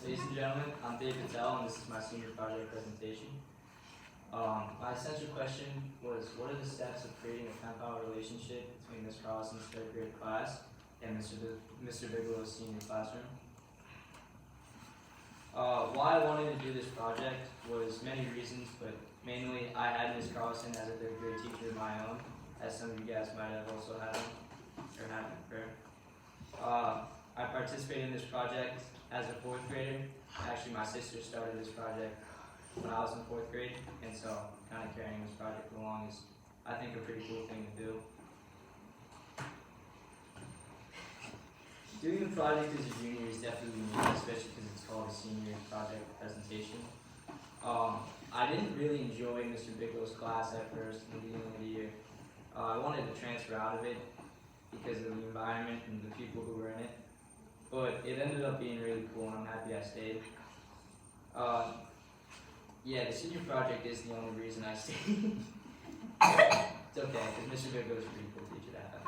Ladies and gentlemen, I'm Dhyey Patel, and this is my senior project presentation. My essential question was, what are the steps of creating a pen-pal relationship between Ms. Carlson's third grade class and Mr. Bigelow's senior classroom? Why I wanted to do this project was many reasons, but mainly I had Ms. Carlson as a third grade teacher of my own, as some of you guys might have also had him, or had her. I participated in this project as a fourth grader. Actually, my sister started this project when I was in fourth grade, and so kind of carrying this project along is, I think, a pretty cool thing to do. Doing the project as a junior is definitely unique, especially because it's called a senior project presentation. I didn't really enjoy Mr. Bigelow's class at first in the beginning of the year. I wanted to transfer out of it because of the environment and the people who were in it. But it ended up being really cool, and I'm happy I stayed. Yeah, the senior project is the only reason I stayed. It's okay, because Mr. Bigelow is a pretty cool teacher to have.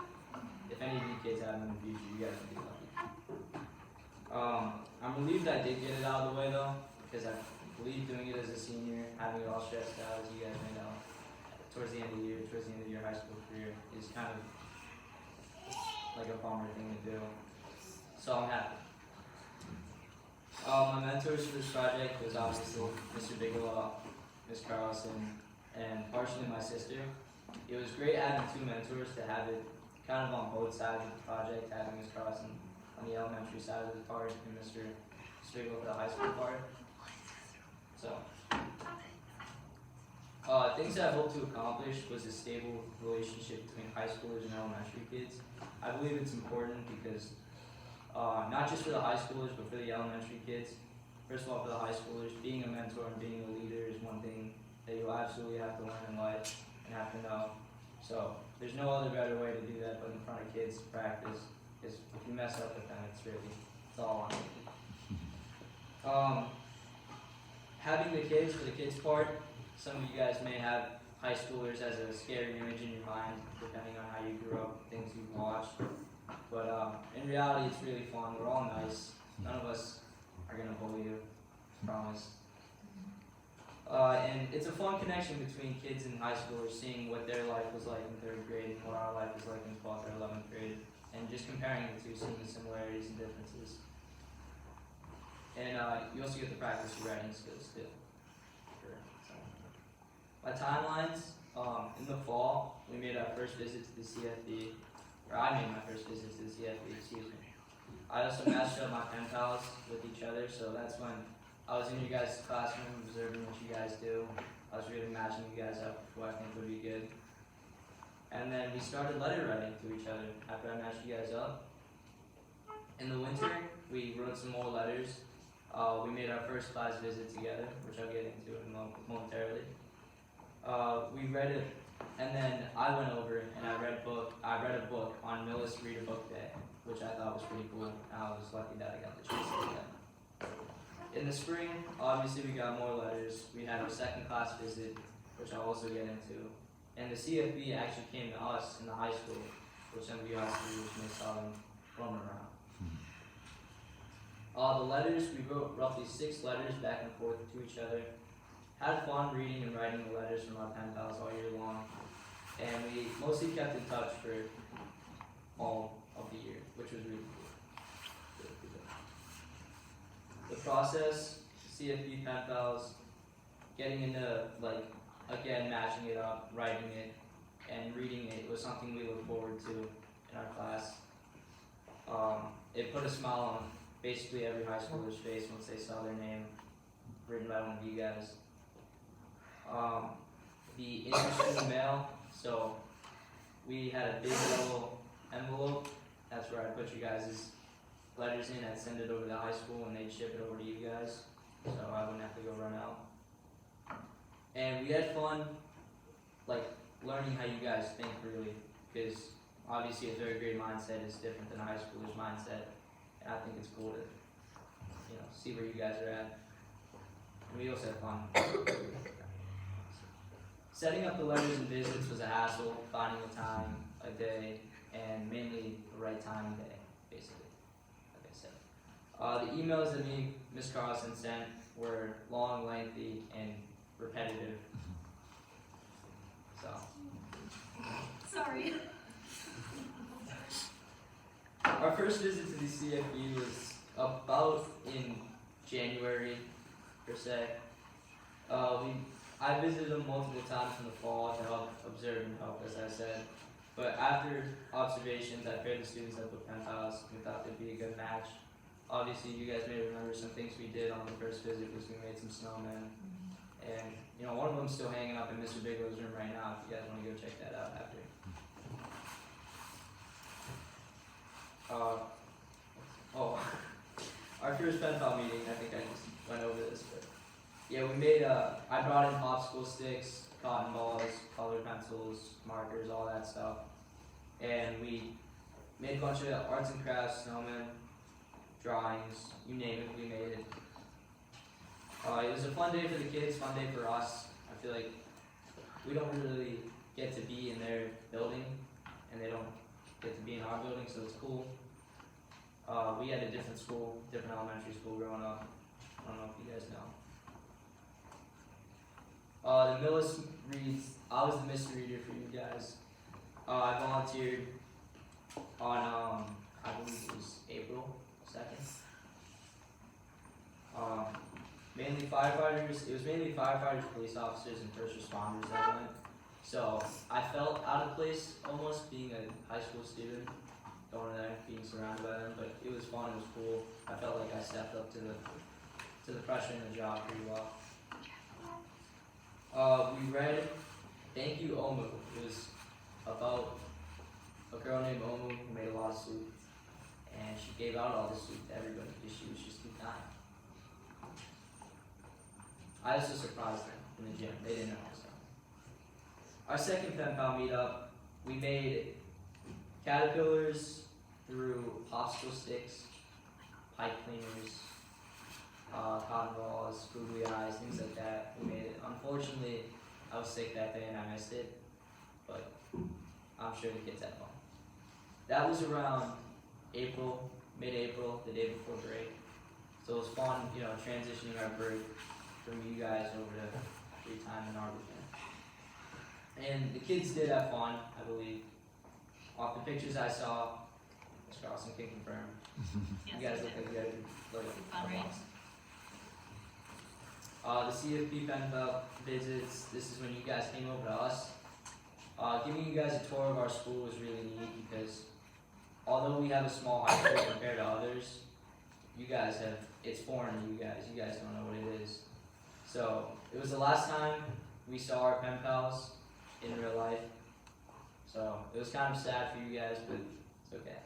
If any of you kids have him in the future, you guys will be lucky. I'm relieved I did get it out of the way, though, because I believe doing it as a senior, having it all stressed out, as you guys may know, towards the end of the year, towards the end of your high school career, is kind of like a bummer thing to do. So I'm happy. My mentors for this project was obviously Mr. Bigelow, Ms. Carlson, and partially my sister. It was great having two mentors to have it kind of on both sides of the project, having Ms. Carlson on the elementary side of the part and Mr. Bigelow for the high school part. So, things that I hope to accomplish was a stable relationship between high schoolers and elementary kids. I believe it's important because not just for the high schoolers, but for the elementary kids. First of all, for the high schoolers, being a mentor and being a leader is one thing that you'll absolutely have to learn in life and have to know. So there's no other better way to do that but in front of kids to practice, because if you mess up with them, it's all on you. Having the kids, for the kids part, some of you guys may have high schoolers as a scary image in your mind, depending on how you grew up, things you've watched. But in reality, it's really fun. We're all nice. None of us are going to bully you, promise. And it's a fun connection between kids and high schoolers, seeing what their life was like in third grade and what our life was like in 12th or 11th grade, and just comparing the two, seeing the similarities and differences. And you also get to practice your writing skills too. My timelines, in the fall, we made our first visit to the CFB. I made my first visit to the CFB, excuse me. I also matched up my pen pals with each other, so that's when I was in you guys' classroom observing what you guys do. I was really matching you guys up for what I think would be good. And then we started letter writing to each other after I matched you guys up. In the winter, we wrote some more letters. We made our first class visit together, which I'll get into momentarily. We read it. And then I went over and I read a book on Millis Read a Book Day, which I thought was pretty cool. I was lucky that I got the chance to do that. In the spring, obviously we got more letters. We had our second class visit, which I'll also get into. And the CFB actually came to us in the high school, which some of you high schoolers may saw them roaming around. The letters, we wrote roughly 6 letters back and forth to each other. Had fun reading and writing the letters from our pen pals all year long, and we mostly kept in touch for all of the year, which was really cool. The process, CFB pen pals, getting into, again, matching it up, writing it, and reading it was something we looked forward to in our class. It put a smile on basically every high schooler's face once they saw their name written by one of you guys. The interest in the mail, so we had a big yellow envelope. That's where I put you guys' letters in. I'd send it over to the high school and they'd ship it over to you guys, so I wouldn't have to go run out. And we had fun, learning how you guys think, really, because obviously a third grade mindset is different than a high schooler's mindset, and I think it's cool to, see where you guys are at. And we also had fun. Setting up the letters and visits was a hassle, finding a time, a day, and mainly the right time and day, basically, like I said. The emails that Miss Carlson sent were long, lengthy, and repetitive. So. Sorry. Our first visit to the CFB was about in January, per se. I visited them multiple times in the fall to help observe and help, as I said. But after observations, I paired the students up with pen pals. We thought they'd be a good match. Obviously, you guys may remember some things we did on the first visit was we made some snowmen. And, one of them's still hanging up in Mr. Bigelow's room right now if you guys want to go check that out after. Our first pen pal meeting, I think I just went over this, but yeah, we made, I brought in popsicle sticks, cotton balls, colored pencils, markers, all that stuff. And we made a bunch of arts and crafts, snowmen, drawings, you name it, we made it. It was a fun day for the kids, fun day for us. I feel like we don't really get to be in their building, and they don't get to be in our building, so it's cool. We had a different school, different elementary school growing up. I don't know if you guys know. The Millis reads, I was the mystery reader for you guys. I volunteered on, I believe it was April 2nd. Mainly firefighters, it was mainly firefighters, police officers, and first responders that went. So I felt out of place almost being a high school student, going there, being surrounded by them, but it was fun, it was cool. I felt like I stepped up to the pressure in the job pretty well. We read Thank You Omu. It was about a girl named Omu who made a lot of soup, and she gave out all the soup to everybody because she was just too kind. I was just surprised them in the gym. They didn't know. So. Our second pen pal meetup, we made caterpillars through popsicle sticks, pipe cleaners, cotton balls, googly eyes, things like that. We made it. Unfortunately, I was sick that day and I missed it, but I'm sure the kids had fun. That was around April, mid-April, the day before break. So it was fun, transitioning our break from you guys over to free time in our weekend. And the kids did have fun, I believe. Off the pictures I saw, Ms. Carlson can confirm. Yes, You guys look like you had fun, right? The CFP pen pal visits, this is when you guys came over to us. Giving you guys a tour of our school was really neat because although we have a small high school compared to others, you guys it's foreign to you guys. You guys don't know what it is. So it was the last time we saw our pen pals in real life. So it was kind of sad for you guys, but it's okay.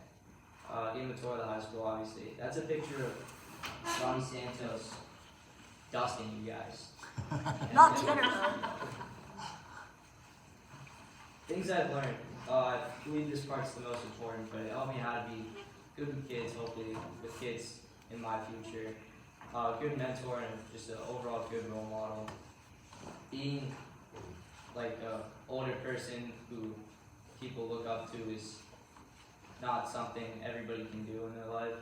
Gave them a tour of the high school, obviously. That's a picture of Ronnie Santos dusting you guys. Not Jennifer. Things I've learned. I believe this part's the most important, but it helped me how to be good with kids, hopefully, with kids in my future. Good mentor and just an overall good role model. Being like an older person who people look up to is not something everybody can do in their life.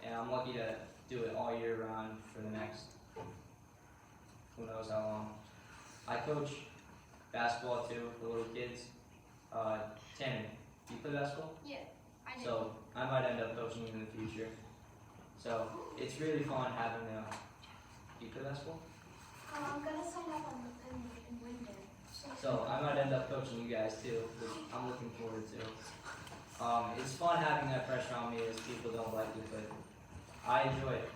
And I'm lucky to do it all year round for the next, who knows how long. I coach basketball too for little kids. Tanner, do you play basketball? Yeah, I do. So I might end up coaching you in the future. So it's really fun having do you play basketball? I'm gonna sign up in winter. So I might end up coaching you guys too, which I'm looking forward to. It's fun having that pressure on me as people don't like it, but I enjoy it.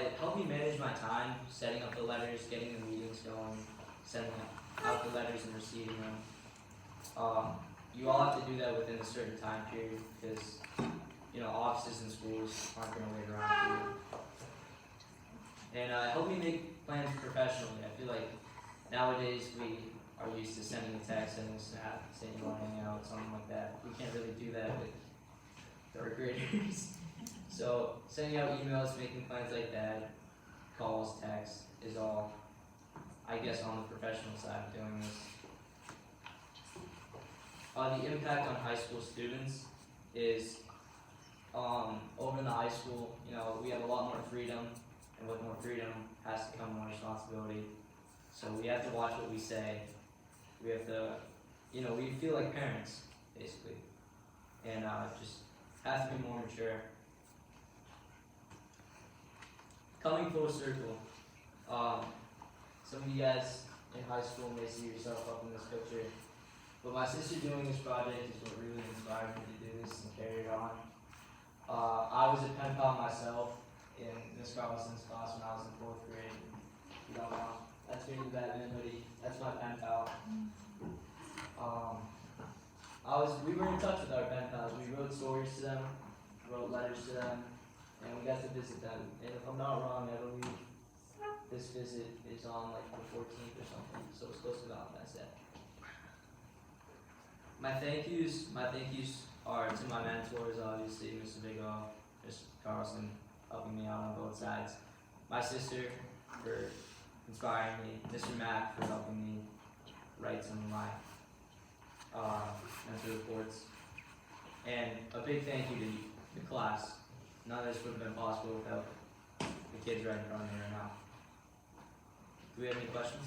It helped me manage my time, setting up the letters, getting the meetings going, sending out the letters and receiving them. You all have to do that within a certain time period because, offices and schools aren't going to wait around for you. And it helped me make plans professionally. I feel like nowadays we are used to sending a text, sending a snap, saying you want to hang out, something like that. We can't really do that with third graders. So sending out emails, making plans like that, calls, texts, is all, I guess, on the professional side of doing this. The impact on high school students is over in the high school, you know, we have a lot more freedom, and with more freedom has to come more responsibility. So we have to watch what we say. We have to, you know, we feel like parents, basically, and just have to be more mature. Coming full circle, some of you guys in high school may see yourself up in this picture, but my sister doing this project is what really inspired me to do this and carry it on. I was a pen pal myself in Miss Carlson's class when I was in 4th grade. You don't know, that's me, Batman hoodie. That's my pen pal. We were in touch with our pen pals. We wrote stories to them, wrote letters to them, and we got to visit them. And if I'm not wrong, I believe this visit is on like the 14th or something, so it's close to Valentine's Day. My thank yous are to my mentors, obviously, Mr. Bigelow, Mr. Carlson, helping me out on both sides. My sister for inspiring me, Mr. Mack for helping me write some of my mentor reports, and a big thank you to the class. None of this would have been possible without the kids right in front of me right now. Do we have any questions?